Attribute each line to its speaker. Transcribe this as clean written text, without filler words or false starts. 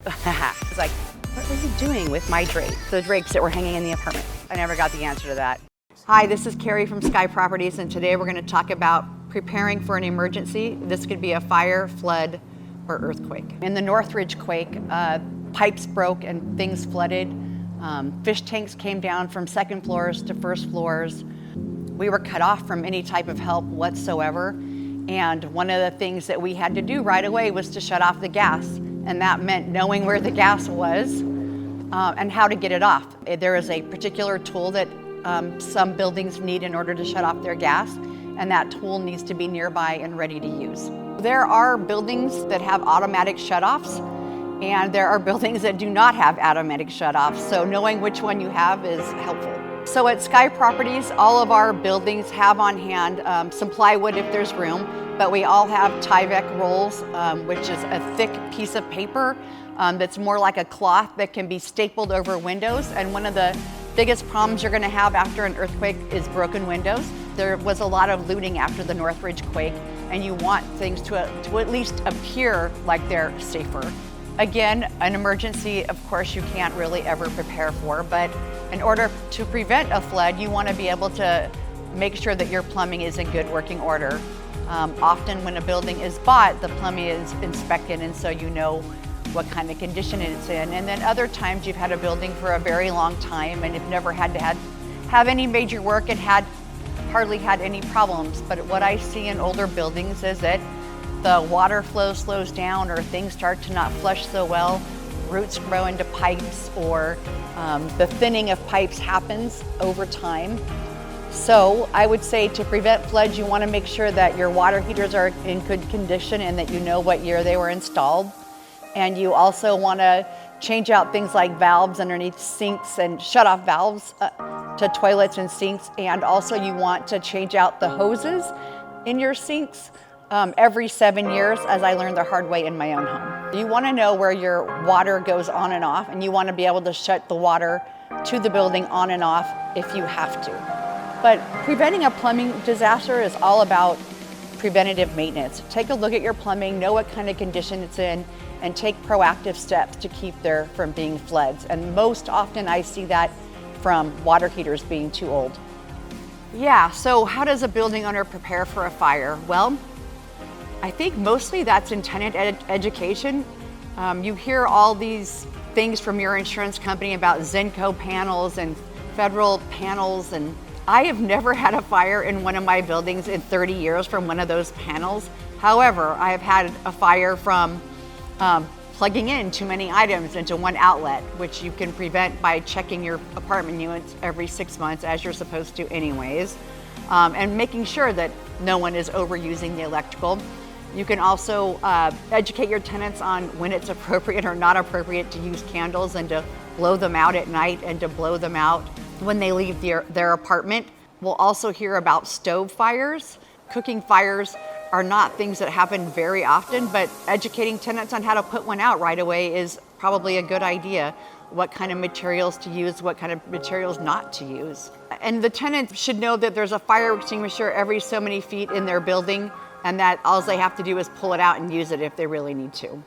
Speaker 1: It's like, what were you doing with my drapes? The drapes that were hanging in the apartment. I never got the answer to that. Hi, this is Kari from Sky Properties, and today we're going to talk about preparing for an emergency. This could be a fire, flood, or earthquake. In the Northridge quake, pipes broke and things flooded. Fish tanks came down from second floors to first floors. We were cut off from any type of help whatsoever. And one of the things that we had to do right away was to shut off the gas. And that meant knowing where the gas was and how to get it off. There is a particular tool that some buildings need in order to shut off their gas, and that tool needs to be nearby and ready to use. There are buildings that have automatic shutoffs, and there are buildings that do not have automatic shutoffs, so knowing which one you have is helpful. So at Sky Properties, all of our buildings have on hand some plywood if there's room, but we all have Tyvek rolls, which is a thick piece of paper that's more like a cloth that can be stapled over windows. And one of the biggest problems you're going to have after an earthquake is broken windows. There was a lot of looting after the Northridge quake, and you want things to at least appear like they're safer. Again, an emergency, of course, you can't really ever prepare for, but in order to prevent a flood, you want to be able to make sure that your plumbing is in good working order. Often when a building is bought, the plumbing is inspected, and so you know what kind of condition it's in. And then other times you've had a building for a very long time and you've never had to have any major work and hardly had any problems. But what I see in older buildings is that the water flow slows down, or things start to not flush so well, roots grow into pipes, or the thinning of pipes happens over time. So I would say to prevent floods, you want to make sure that your water heaters are in good condition and that you know what year they were installed. And you also want to change out things like valves underneath sinks and shut-off valves to toilets and sinks. And also you want to change out the hoses in your sinks every 7 years, as I learned the hard way in my own home. You want to know where your water goes on and off, and you want to be able to shut the water to the building on and off if you have to. But preventing a plumbing disaster is all about preventative maintenance. Take a look at your plumbing, know what kind of condition it's in, and take proactive steps to keep there from being floods. And most often I see that from water heaters being too old. Yeah, so how does a building owner prepare for a fire? Well, I think mostly that's in tenant education. You hear all these things from your insurance company about Zenco panels and federal panels, and I have never had a fire in one of my buildings in 30 years from one of those panels. However, I have had a fire from plugging in too many items into one outlet, which you can prevent by checking your apartment units every 6 months, as you're supposed to anyways, and making sure that no one is overusing the electrical. You can also educate your tenants on when it's appropriate or not appropriate to use candles and to blow them out at night and to blow them out when they leave their apartment. We'll also hear about stove fires. Cooking fires are not things that happen very often, but educating tenants on how to put one out right away is probably a good idea. What kind of materials to use, what kind of materials not to use. And the tenants should know that there's a fire extinguisher every so many feet in their building, and that all they have to do is pull it out and use it if they really need to.